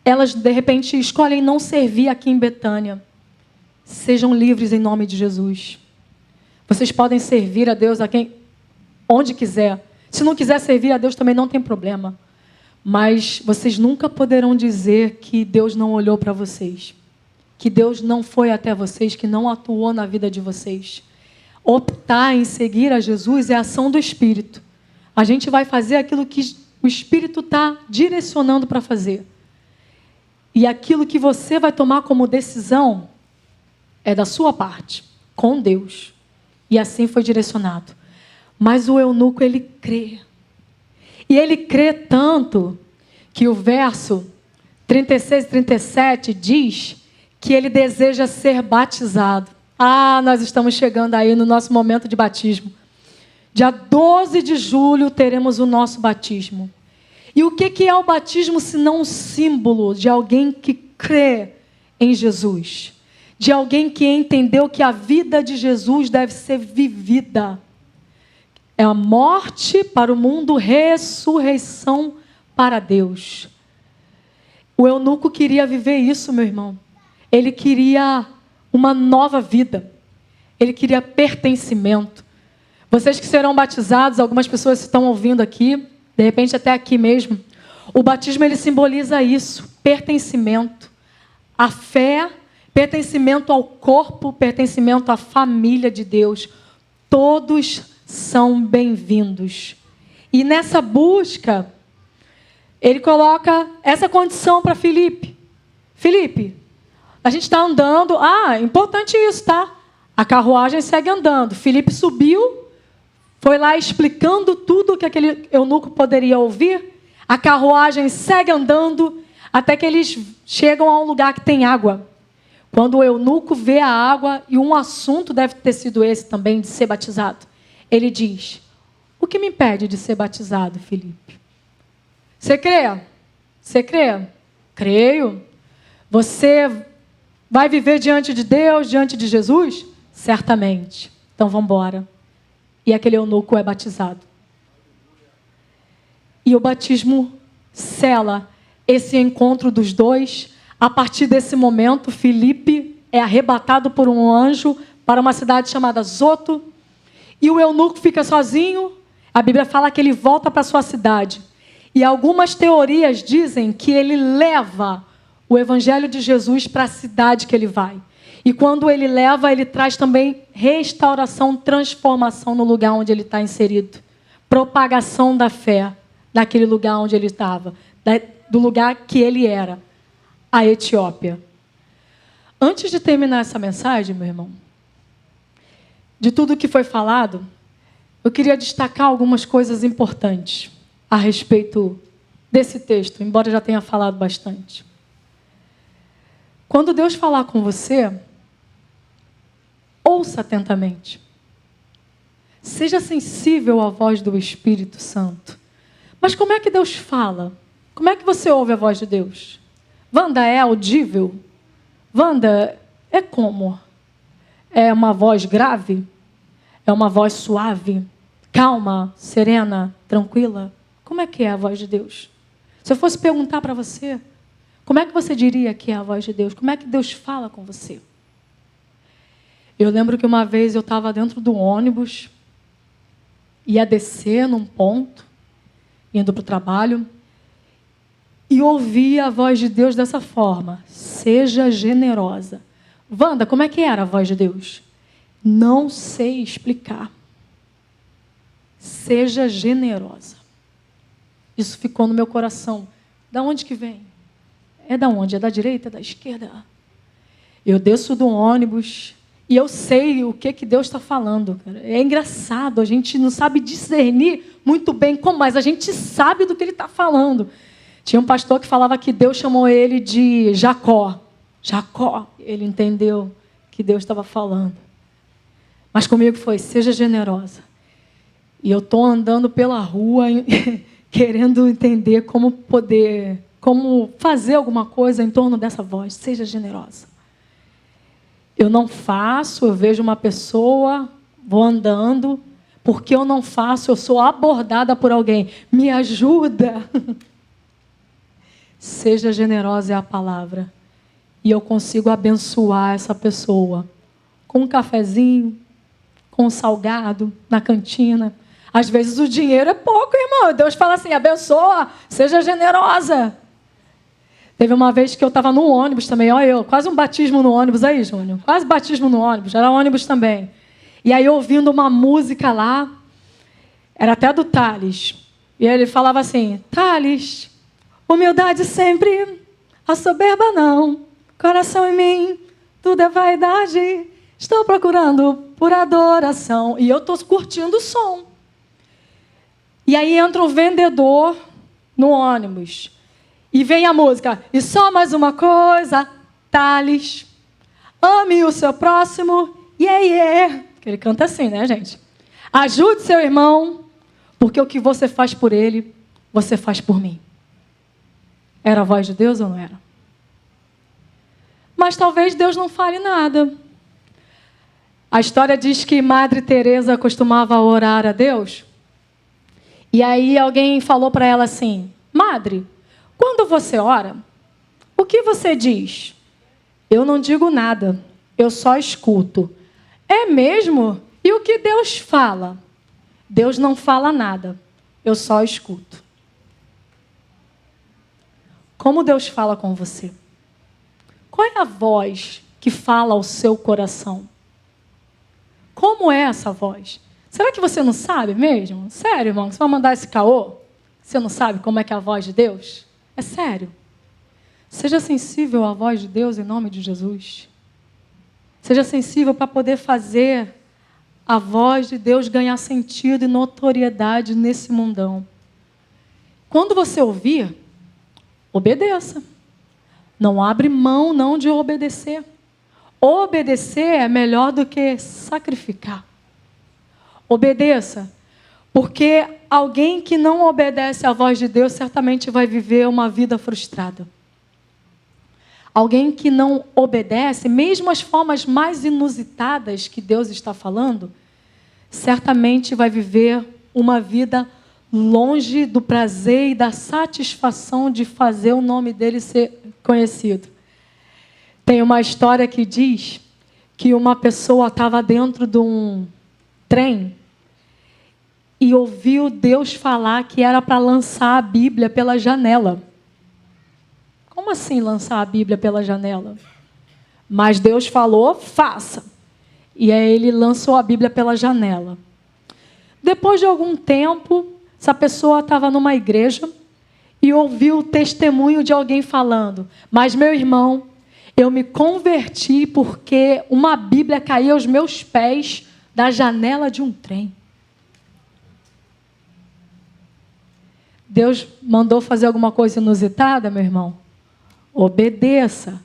elas de repente escolhem não servir aqui em Betânia. Sejam livres em nome de Jesus. Vocês podem servir a Deus onde quiser. Se não quiser servir a Deus também não tem problema. Mas vocês nunca poderão dizer que Deus não olhou para vocês. Que Deus não foi até vocês, que não atuou na vida de vocês. Optar em seguir a Jesus é a ação do Espírito. A gente vai fazer aquilo que o Espírito está direcionando para fazer. E aquilo que você vai tomar como decisão é da sua parte, com Deus. E assim foi direcionado. Mas o eunuco, ele crê. E ele crê tanto que o verso 36 e 37 diz que ele deseja ser batizado. Ah, nós estamos chegando aí no nosso momento de batismo. Dia 12 de julho teremos o nosso batismo. E o que é o batismo senão um símbolo de alguém que crê em Jesus? De alguém que entendeu que a vida de Jesus deve ser vivida. É a morte para o mundo, ressurreição para Deus. O eunuco queria viver isso, meu irmão. Ele queria uma nova vida. Ele queria pertencimento. Vocês que serão batizados, algumas pessoas estão ouvindo aqui, de repente até aqui mesmo. O batismo, ele simboliza isso, pertencimento. A fé, pertencimento ao corpo, pertencimento à família de Deus. Todos são bem-vindos. E nessa busca, ele coloca essa condição para Filipe. Filipe, a gente está andando. Importante isso, tá? A carruagem segue andando. Filipe subiu, foi lá explicando tudo que aquele eunuco poderia ouvir. A carruagem segue andando até que eles chegam a um lugar que tem água. Quando o eunuco vê a água, e um assunto deve ter sido esse também, de ser batizado, ele diz: o que me impede de ser batizado, Filipe? Você crê? Você crê? Creio. Você vai viver diante de Deus, diante de Jesus? Certamente. Então vamos embora. E aquele eunuco é batizado. E o batismo sela esse encontro dos dois. A partir desse momento, Filipe é arrebatado por um anjo para uma cidade chamada Zoto. E o eunuco fica sozinho. A Bíblia fala que ele volta para sua cidade. E algumas teorias dizem que ele leva o evangelho de Jesus para a cidade que ele vai. E quando ele leva, ele traz também restauração, transformação no lugar onde ele está inserido. Propagação da fé naquele lugar onde ele estava, do lugar que ele era, a Etiópia. Antes de terminar essa mensagem, meu irmão, de tudo que foi falado, eu queria destacar algumas coisas importantes a respeito desse texto, embora eu já tenha falado bastante. Quando Deus falar com você, ouça atentamente. Seja sensível à voz do Espírito Santo. Mas como é que Deus fala? Como é que você ouve a voz de Deus? Wanda, é audível? Wanda, é como? É uma voz grave? É uma voz suave? Calma, serena, tranquila? Como é que é a voz de Deus? Se eu fosse perguntar para você, como é que você diria que é a voz de Deus? Como é que Deus fala com você? Eu lembro que uma vez eu estava dentro do ônibus, ia descer num ponto, indo para o trabalho, e ouvi a voz de Deus dessa forma: seja generosa. Wanda, como é que era a voz de Deus? Não sei explicar. Seja generosa. Isso ficou no meu coração. Da onde que vem? É da onde? É da direita, da esquerda? Eu desço do ônibus e eu sei o que Deus está falando. Cara. É engraçado, a gente não sabe discernir muito bem como, mas a gente sabe do que ele está falando. Tinha um pastor que falava que Deus chamou ele de Jacó. Jacó, ele entendeu que Deus estava falando. Mas comigo foi: seja generosa. E eu estou andando pela rua querendo entender como fazer alguma coisa em torno dessa voz. Seja generosa. Eu não faço, eu vejo uma pessoa, vou andando, porque eu não faço, eu sou abordada por alguém. Me ajuda. Seja generosa é a palavra. E eu consigo abençoar essa pessoa com um cafezinho, com um salgado na cantina. Às vezes o dinheiro é pouco, irmão. Deus fala assim: abençoa, seja generosa. Teve uma vez que eu estava no ônibus também, quase um batismo no ônibus aí, Júnior. Quase batismo no ônibus, era ônibus também. E aí ouvindo uma música lá, era até do Thales. E ele falava assim: Thales, humildade sempre, a soberba não. Coração em mim, tudo é vaidade. Estou procurando por adoração. E eu estou curtindo o som. E aí entra o vendedor no ônibus. E vem a música: e só mais uma coisa, Thales, ame o seu próximo, que ele canta assim, né, gente? Ajude seu irmão, porque o que você faz por ele, você faz por mim. Era a voz de Deus ou não era? Mas talvez Deus não fale nada. A história diz que Madre Teresa costumava orar a Deus. E aí alguém falou para ela assim: Madre, quando você ora, o que você diz? Eu não digo nada, eu só escuto. É mesmo? E o que Deus fala? Deus não fala nada, eu só escuto. Como Deus fala com você? Qual é a voz que fala ao seu coração? Como é essa voz? Será que você não sabe mesmo? Sério, irmão? Você vai mandar esse caô? Você não sabe como é que é a voz de Deus? É sério. Seja sensível à voz de Deus em nome de Jesus. Seja sensível para poder fazer a voz de Deus ganhar sentido e notoriedade nesse mundão. Quando você ouvir, obedeça. Não abre mão não de obedecer. Obedecer é melhor do que sacrificar. Obedeça, porque alguém que não obedece à voz de Deus certamente vai viver uma vida frustrada. Alguém que não obedece, mesmo as formas mais inusitadas que Deus está falando, certamente vai viver uma vida longe do prazer e da satisfação de fazer o nome dele ser conhecido. Tem uma história que diz que uma pessoa estava dentro de um trem e ouviu Deus falar que era para lançar a Bíblia pela janela. Como assim lançar a Bíblia pela janela? Mas Deus falou, faça. E aí ele lançou a Bíblia pela janela. Depois de algum tempo, essa pessoa estava numa igreja e ouviu o testemunho de alguém falando: mas meu irmão, eu me converti porque uma Bíblia caiu aos meus pés da janela de um trem. Deus mandou fazer alguma coisa inusitada, meu irmão? Obedeça,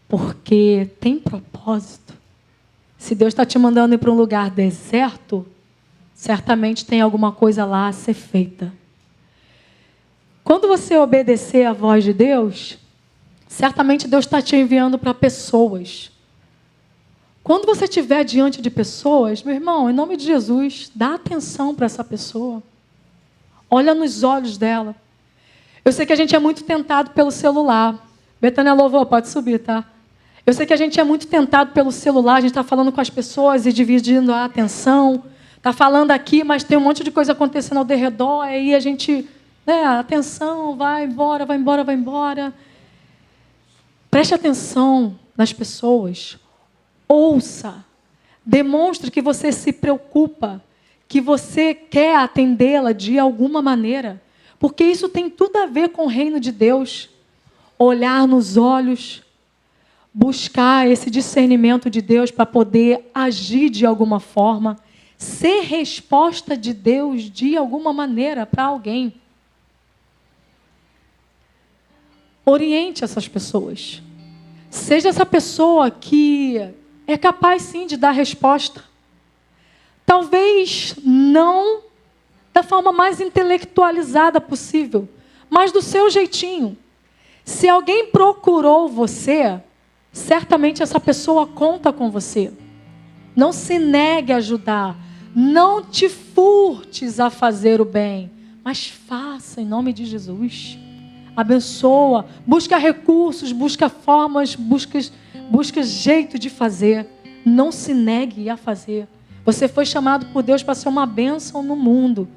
porque tem propósito. Se Deus está te mandando ir para um lugar deserto, certamente tem alguma coisa lá a ser feita. Quando você obedecer à voz de Deus, certamente Deus está te enviando para pessoas. Quando você estiver diante de pessoas, meu irmão, em nome de Jesus, dá atenção para essa pessoa. Olha nos olhos dela. Eu sei que a gente é muito tentado pelo celular. Betânia louvou, pode subir, tá? Eu sei que a gente é muito tentado pelo celular, a gente está falando com as pessoas e dividindo a atenção. Está falando aqui, mas tem um monte de coisa acontecendo ao redor, aí a gente, atenção, vai embora, vai embora, vai embora. Preste atenção nas pessoas. Ouça. Demonstre que você se preocupa, que você quer atendê-la de alguma maneira, porque isso tem tudo a ver com o reino de Deus. Olhar nos olhos, buscar esse discernimento de Deus para poder agir de alguma forma, ser resposta de Deus de alguma maneira para alguém. Oriente essas pessoas. Seja essa pessoa que é capaz sim de dar resposta. Talvez não da forma mais intelectualizada possível, mas do seu jeitinho. Se alguém procurou você, certamente essa pessoa conta com você. Não se negue a ajudar. Não te furtes a fazer o bem, mas faça em nome de Jesus. Abençoa, busca recursos, busca formas, busca jeito de fazer. Não se negue a fazer. Você foi chamado por Deus para ser uma bênção no mundo.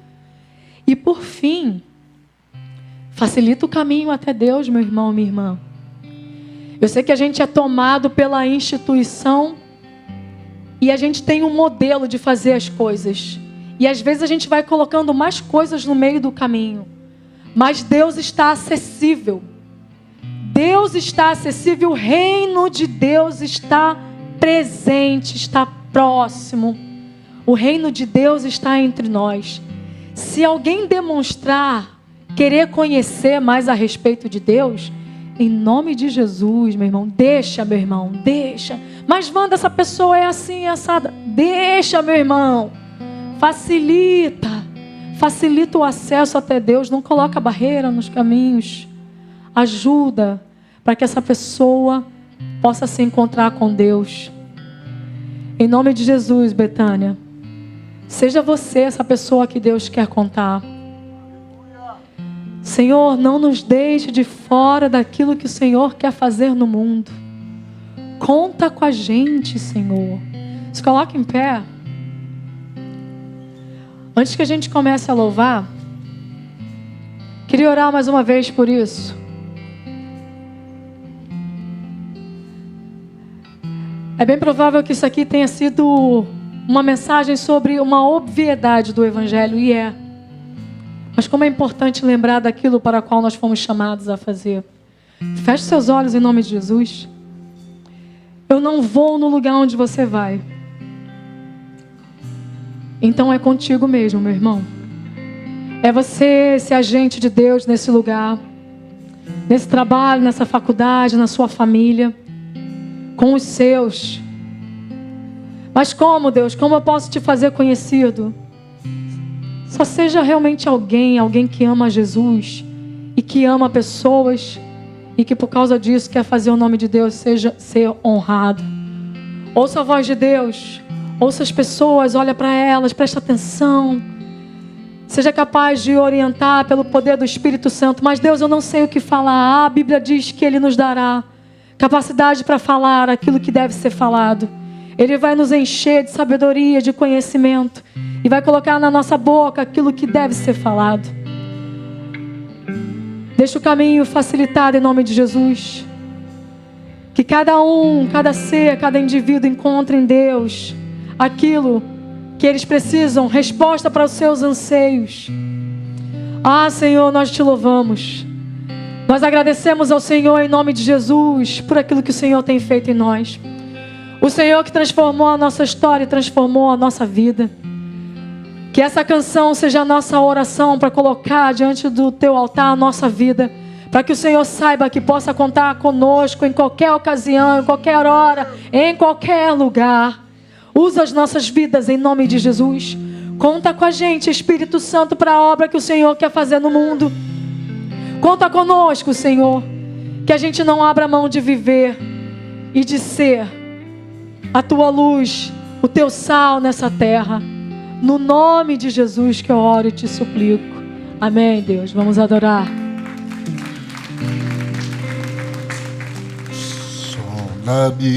E por fim, facilita o caminho até Deus, meu irmão, minha irmã. Eu sei que a gente é tomado pela instituição e a gente tem um modelo de fazer as coisas. E às vezes a gente vai colocando mais coisas no meio do caminho. Mas Deus está acessível. Deus está acessível, o reino de Deus está presente, está próximo. O reino de Deus está entre nós. Se alguém demonstrar querer conhecer mais a respeito de Deus, em nome de Jesus, meu irmão, deixa, meu irmão, deixa. Mas, Wanda, essa pessoa é assim, assada. Deixa, meu irmão. Facilita o acesso até Deus. Não coloca barreira nos caminhos. Ajuda para que essa pessoa possa se encontrar com Deus. Em nome de Jesus, Betânia, seja você essa pessoa que Deus quer contar. Senhor, não nos deixe de fora daquilo que o Senhor quer fazer no mundo. Conta com a gente, Senhor. Se coloque em pé. Antes que a gente comece a louvar, queria orar mais uma vez por isso. É bem provável que isso aqui tenha sido uma mensagem sobre uma obviedade do Evangelho, e é. Mas como é importante lembrar daquilo para o qual nós fomos chamados a fazer. Feche seus olhos em nome de Jesus. Eu não vou no lugar onde você vai. Então é contigo mesmo, meu irmão. É você, esse agente de Deus nesse lugar, nesse trabalho, nessa faculdade, na sua família, com os seus. Mas como, Deus, como eu posso te fazer conhecido? Só seja realmente alguém que ama Jesus e que ama pessoas e que por causa disso quer fazer o nome de Deus ser honrado. Ouça a voz de Deus, ouça as pessoas, olha para elas, preste atenção. Seja capaz de orientar pelo poder do Espírito Santo. Mas Deus, eu não sei o que falar. A Bíblia diz que Ele nos dará capacidade para falar aquilo que deve ser falado. Ele vai nos encher de sabedoria, de conhecimento. E vai colocar na nossa boca aquilo que deve ser falado. Deixa o caminho facilitado em nome de Jesus. Que cada ser, cada indivíduo encontre em Deus aquilo que eles precisam, resposta para os seus anseios. Ah, Senhor, nós te louvamos. Nós agradecemos ao Senhor em nome de Jesus por aquilo que o Senhor tem feito em nós. O Senhor que transformou a nossa história e transformou a nossa vida. Que essa canção seja a nossa oração para colocar diante do teu altar a nossa vida. Para que o Senhor saiba que possa contar conosco em qualquer ocasião, em qualquer hora, em qualquer lugar. Usa as nossas vidas em nome de Jesus. Conta com a gente, Espírito Santo, para a obra que o Senhor quer fazer no mundo. Conta conosco, Senhor. Que a gente não abra mão de viver e de ser a tua luz, o teu sal nessa terra. No nome de Jesus que eu oro e te suplico. Amém, Deus. Vamos adorar. Sonda-me.